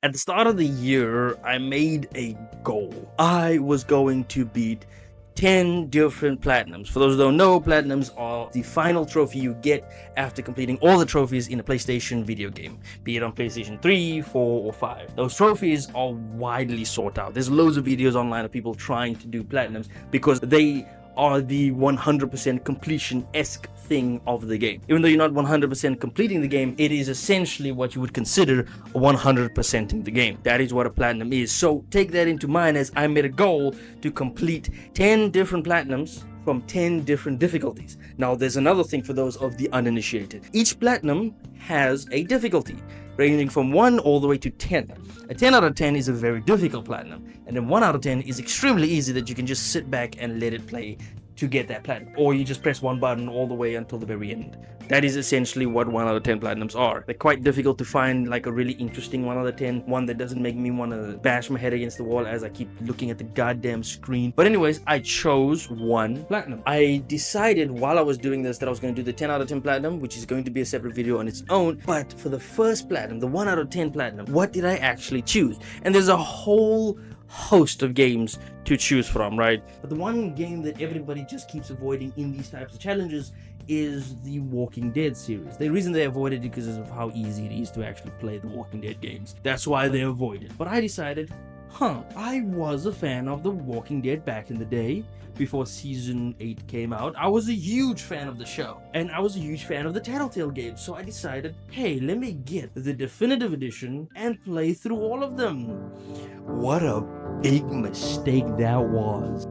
At the start of the year, I made a goal. I was going to beat 10 different platinums. For those who don't know, platinums are the final trophy you get after completing all the trophies in a PlayStation video game, be it on PlayStation 3, 4, or 5. Those trophies are widely sought out. There's loads of videos online of people trying to do platinums because they are the 100% completion-esque thing of the game. Even though you're not 100% completing the game, it is essentially what you would consider 100%ing the game. That is what a platinum is. So take that into mind as I made a goal to complete 10 different platinums from 10 different difficulties. Now, there's another thing for those of the uninitiated. Each platinum has a difficulty ranging from 1 all the way to 10. A 10 out of 10 is a very difficult platinum, and then 1 out of 10 is extremely easy that you can just sit back and let it play to get that platinum, or you just press one button all the way until the very end. That is essentially what 1 out of 10 platinums are. They're quite difficult to find like a really interesting 1 out of 10, one that doesn't make me want to bash my head against the wall as I keep looking at the goddamn screen. But anyways, I chose 1 platinum. I decided while I was doing this that I was going to do the 10 out of 10 platinum, which is going to be a separate video on its own. But for the first platinum, the 1 out of 10 platinum, what did I actually choose? And there's a whole host of games to choose from, right? But the one game that everybody just keeps avoiding in these types of challenges is the Walking Dead series. The reason they avoid it is because of how easy it is to actually play the Walking Dead games. That's why they avoid it. But I decided, I was a fan of the Walking Dead back in the day, before season 8 came out. I was a huge fan of the show, and I was a huge fan of the Tattletale games, so I decided, hey, let me get the definitive edition and play through all of them. What a big mistake that was.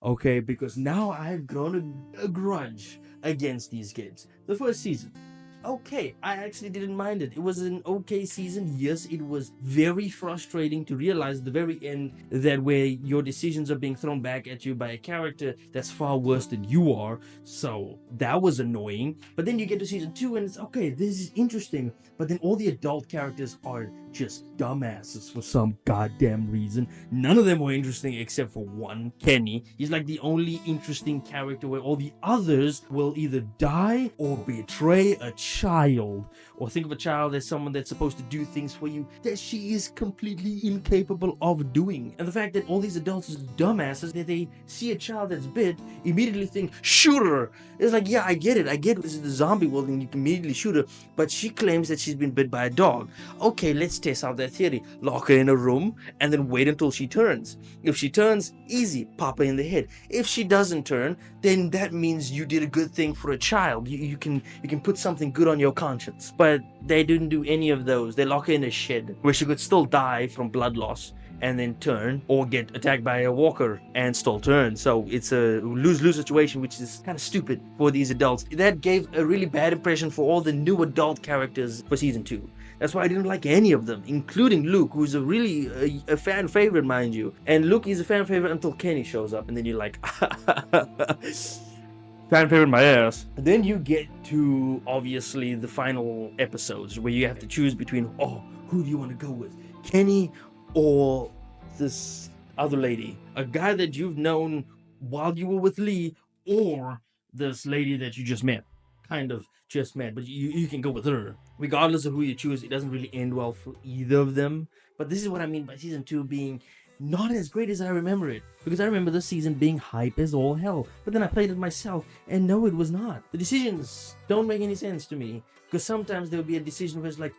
Okay, because now I've grown a grudge against these games. The first season, okay, I actually didn't mind it. It was an okay season. Yes, it was very frustrating to realize at the very end that where your decisions are being thrown back at you by a character that's far worse than you are. So that was annoying. But then you get to season 2 and it's okay, this is interesting. But then all the adult characters are just dumbasses for some goddamn reason. None of them were interesting except for one, Kenny. He's like the only interesting character where all the others will either die or betray a child. Or think of a child as someone that's supposed to do things for you that she is completely incapable of doing. And the fact that all these adults are dumbasses, that they see a child that's bit, immediately think, shoot her. It's like, yeah, I get it. This is the zombie world and you can immediately shoot her. But she claims that she's been bit by a dog. Okay, let's test out that theory. Lock her in a room and then wait until she turns. If she turns, easy, pop her in the head. If she doesn't turn, then that means you did a good thing for a child. You can put something good on your conscience. But they didn't do any of those. They lock her in a shed where she could still die from blood loss and then turn, or get attacked by a walker and still turn. So it's a lose-lose situation, which is kind of stupid for these adults. That gave a really bad impression for all the new adult characters for season 2. That's why I didn't like any of them, including Luke, who's a really a fan favorite, mind you. And Luke is a fan favorite until Kenny shows up, and then you're like, fan favorite my ass. Then you get to obviously the final episodes where you have to choose between, who do you want to go with, Kenny or this other lady, a guy that you've known while you were with Lee, or this lady that you just met, kind of just met, but you can go with her. Regardless of who you choose, it doesn't really end well for either of them. But this is what I mean by season 2 being not as great as I remember it. Because I remember this season being hype as all hell. But then I played it myself, and no, it was not. The decisions don't make any sense to me. Because sometimes there'll be a decision where it's like,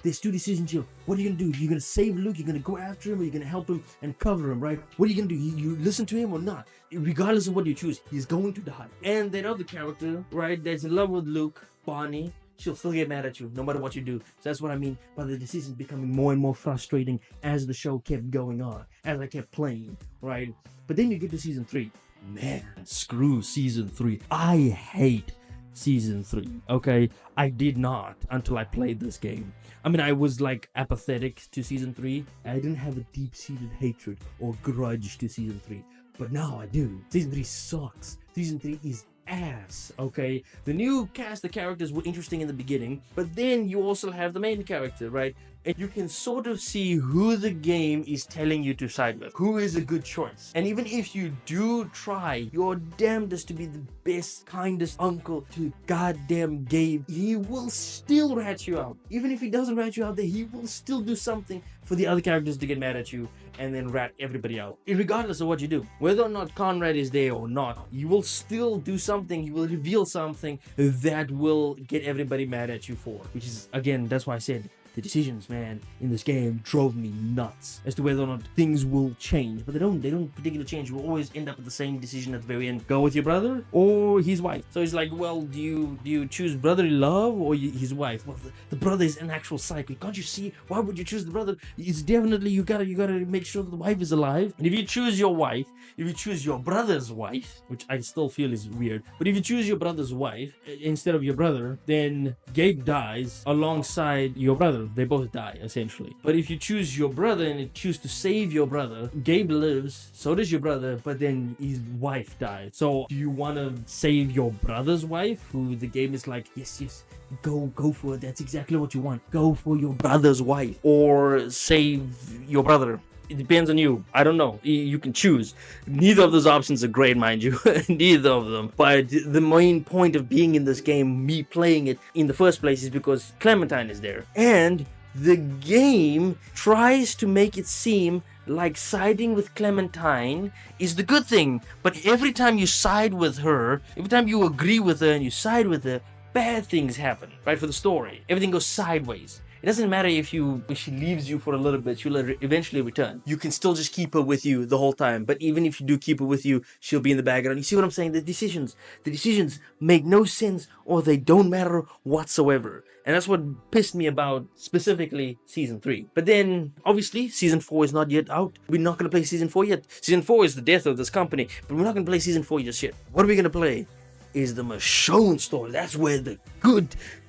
there's 2 decisions here. What are you gonna do? You're gonna save Luke, you're gonna go after him, or you're gonna help him and cover him, right? What are you gonna do? You listen to him or not? Regardless of what you choose, he's going to die. And that other character, right, that's in love with Luke, Bonnie, she'll still get mad at you no matter what you do. So that's what I mean by the decisions becoming more and more frustrating as the show kept going on, as I kept playing, right? But then you get to season 3. Man, screw season 3. I hate season 3, okay? I did not until I played this game. I mean, I was like apathetic to season 3. I didn't have a deep-seated hatred or grudge to season 3. But now I do. Season 3 sucks. Season 3 is ass, okay? The new cast of characters were interesting in the beginning, but then you also have the main character, right? And you can sort of see who the game is telling you to side with, who is a good choice. And even if you do try your damnedest to be the best, kindest uncle to goddamn Gabe, he will still rat you out. Even if he doesn't rat you out there, he will still do something for the other characters to get mad at you and then rat everybody out. Regardless of what you do, whether or not Conrad is there or not, you will still do something, you will reveal something that will get everybody mad at you for. Which is, again, that's why I said, the decisions, man, in this game drove me nuts as to whether or not things will change. But they don't particularly change. You will always end up with the same decision at the very end. Go with your brother or his wife. So it's like, well, do you choose brotherly love or his wife? Well, the brother is an actual psycho. Can't you see? Why would you choose the brother? It's definitely, you gotta make sure that the wife is alive. And if you choose your wife, if you choose your brother's wife, which I still feel is weird, but if you choose your brother's wife instead of your brother, then Gabe dies alongside your brother. They both die, essentially. But if you choose your brother and you choose to save your brother, Gabe lives, so does your brother, but then his wife dies. So do you want to save your brother's wife, who the game is like, yes, go for it. That's exactly what you want. Go for your brother's wife. Or save your brother. It depends on you. I don't know. You can choose. Neither of those options are great, mind you. Neither of them. But the main point of being in this game, me playing it in the first place, is because Clementine is there. And the game tries to make it seem like siding with Clementine is the good thing. But every time you side with her, every time you agree with her and you side with her, bad things happen, right? For the story. Everything goes sideways. It doesn't matter if she leaves you for a little bit, she'll eventually return. You can still just keep her with you the whole time. But even if you do keep her with you, she'll be in the background. You see what I'm saying? The decisions make no sense, or they don't matter whatsoever. And that's what pissed me about specifically season 3. But then, obviously, season 4 is not yet out. We're not going to play season 4 yet. Season 4 is the death of this company, but we're not going to play season 4 just yet. What are we going to play is the Michonne story. That's where the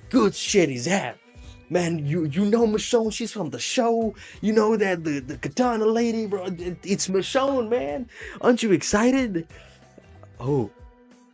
good shit is at. Man, you know Michonne, she's from the show. You know that the katana lady, bro. It's Michonne, man. Aren't you excited? Oh,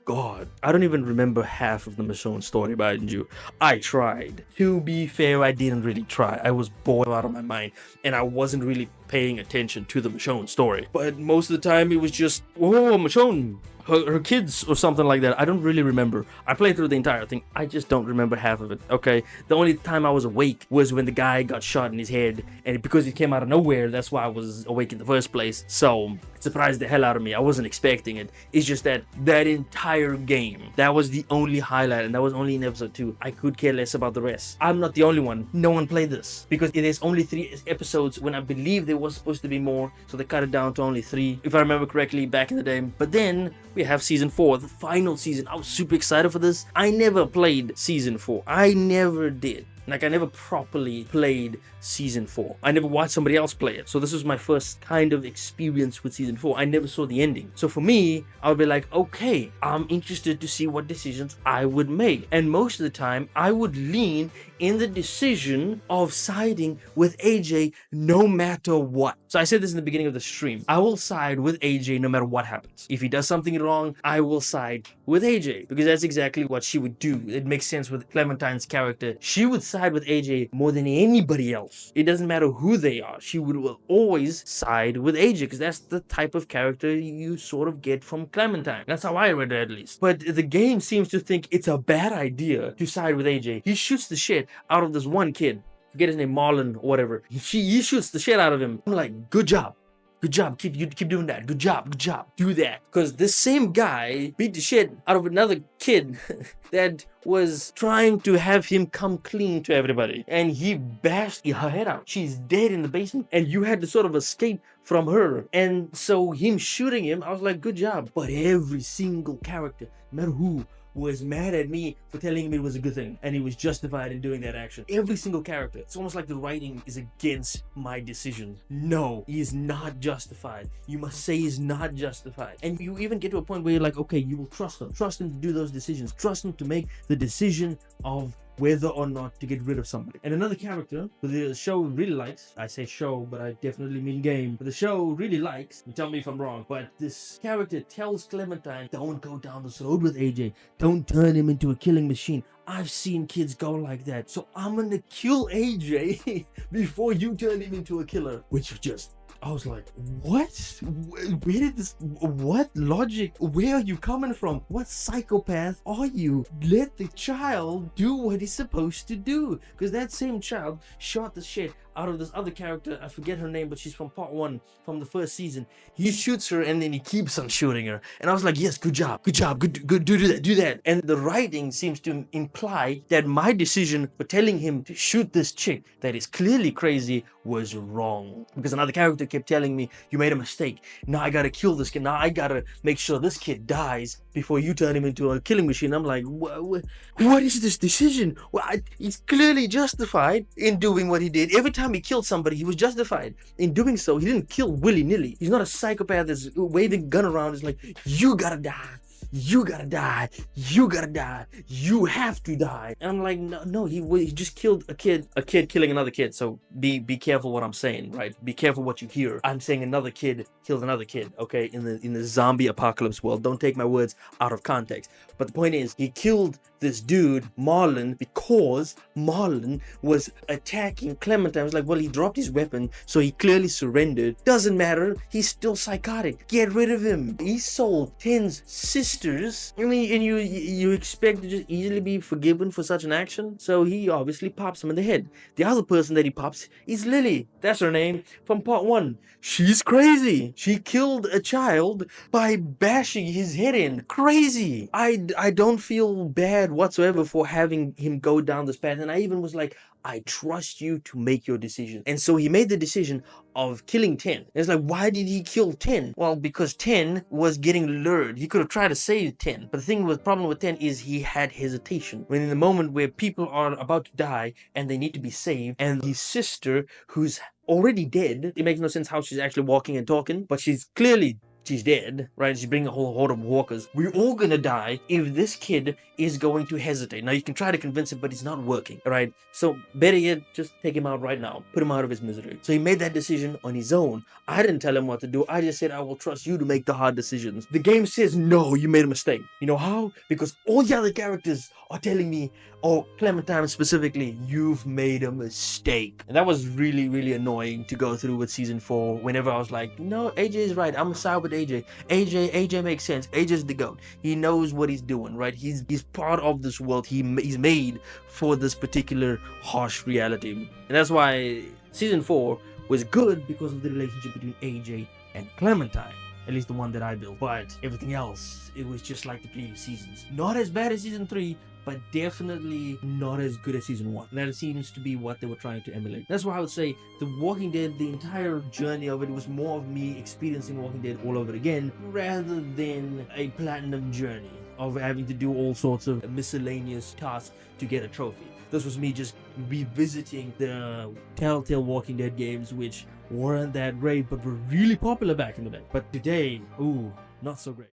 God. I don't even remember half of the Michonne story, mind you. I tried. To be fair, I didn't really try. I was bored out of my mind, and I wasn't really paying attention to the Michonne story. But most of the time, it was just, oh, Michonne. Her kids or something like that. I don't really remember. I played through the entire thing. I just don't remember half of it, okay? The only time I was awake was when the guy got shot in his head, and because it came out of nowhere, that's why I was awake in the first place. So, it surprised the hell out of me. I wasn't expecting it. It's just that entire game, that was the only highlight, and that was only in episode 2. I could care less about the rest. I'm not the only one. No one played this, because it is only 3 episodes when I believe there was supposed to be more, so they cut it down to only 3, if I remember correctly, back in the day. But then, we have season 4, the final season. I was super excited for this. I never played season 4. I never did. Like, I never properly played season 4. I never watched somebody else play it. So this was my first kind of experience with season 4. I never saw the ending. So for me, I would be like, okay, I'm interested to see what decisions I would make. And most of the time, I would lean in the decision of siding with AJ no matter what. So I said this in the beginning of the stream. I will side with AJ no matter what happens. If he does something wrong, I will side with AJ, because that's exactly what she would do. It makes sense with Clementine's character. She would side with AJ more than anybody else. It doesn't matter who they are. She will always side with AJ, because that's the type of character you sort of get from Clementine. That's how I read it, at least. But the game seems to think it's a bad idea to side with AJ. He shoots the shit out of this one kid. Forget his name, Marlon or whatever. He shoots the shit out of him. I'm like, good job. Good job. Keep doing that. Good job. Good job. Do that. Because this same guy beat the shit out of another kid that was trying to have him come clean to everybody. And he bashed her head out. She's dead in the basement. And you had to sort of escape from her. And so him shooting him, I was like, good job. But every single character, no matter who, was mad at me for telling him it was a good thing, and he was justified in doing that action. Every single character. It's almost like the writing is against my decision. No, he is not justified. You must say he's not justified. And you even get to a point where you're like, okay, you will trust him. Trust him to do those decisions. Trust him to make the decision of whether or not to get rid of somebody. And another character who the show really likes, I say show, but I definitely mean game, but the show really likes, and tell me if I'm wrong, but this character tells Clementine, don't go down this road with AJ. Don't turn him into a killing machine. I've seen kids go like that. So I'm gonna kill AJ before you turn him into a killer. Which just, I was like, what? Where did this, what logic? Where are you coming from? What psychopath are you? Let the child do what he's supposed to do. Because that same child shot the shit out of this other character. I forget her name, but she's from part 1 from the first season. He shoots her and then he keeps on shooting her. And I was like, yes, good job, good job, good, do that. And the writing seems to imply that my decision for telling him to shoot this chick that is clearly crazy was wrong. Because another character kept telling me, you made a mistake. Now I gotta kill this kid. Now I gotta make sure this kid dies before you turn him into a killing machine. I'm like, what is this decision? Well, he's clearly justified in doing what he did. Every time he killed somebody, he was justified in doing so. He didn't kill willy-nilly. He's not a psychopath that's waving a gun around. It's like, you gotta die. You gotta die. You gotta die. You have to die. And I'm like, no, he just killed a kid killing another kid. So be careful what I'm saying, right? Be careful what you hear. I'm saying another kid killed another kid, okay? In the zombie apocalypse world. Don't take my words out of context. But the point is, he killed this dude, Marlon, because Marlon was attacking Clementine. I was like, well, he dropped his weapon, so he clearly surrendered. Doesn't matter. He's still psychotic. Get rid of him. He sold Ten's sisters. I mean, and you expect to just easily be forgiven for such an action? So he obviously pops him in the head. The other person that he pops is Lily. That's her name from part 1. She's crazy. She killed a child by bashing his head in. Crazy. I don't feel bad whatsoever for having him go down this path. And I even was like, I trust you to make your decision. And so he made the decision of killing Ten. It's like, why did he kill Ten? Well, because Ten was getting lured. He could have tried to save Ten. But the thing with problem with Ten is he had hesitation. When in the moment where people are about to die and they need to be saved, and his sister, who's already dead, it makes no sense how she's actually walking and talking, but she's dead, right? She's bringing a whole horde of walkers. We're all gonna die if this kid is going to hesitate. Now, you can try to convince him, but it's not working, right? So, better yet, just take him out right now. Put him out of his misery. So he made that decision on his own. I didn't tell him what to do. I just said, I will trust you to make the hard decisions. The game says, no, you made a mistake. You know how? Because all the other characters are telling me, or Clementine specifically, you've made a mistake. And that was really, really annoying to go through with season 4. Whenever I was like, no, AJ is right. I'm side with AJ. AJ makes sense. AJ's the GOAT. He knows what he's doing, right? He's part of this world. He's made for this particular harsh reality. And that's why season 4 was good, because of the relationship between AJ and Clementine. At least the one that I built. But everything else, it was just like the previous seasons. Not as bad as season 3, but definitely not as good as season 1. That seems to be what they were trying to emulate. That's why I would say The Walking Dead, the entire journey of it was more of me experiencing Walking Dead all over again, rather than a platinum journey of having to do all sorts of miscellaneous tasks to get a trophy. This was me just revisiting the Telltale Walking Dead games, which weren't that great, but were really popular back in the day. But today, ooh, not so great.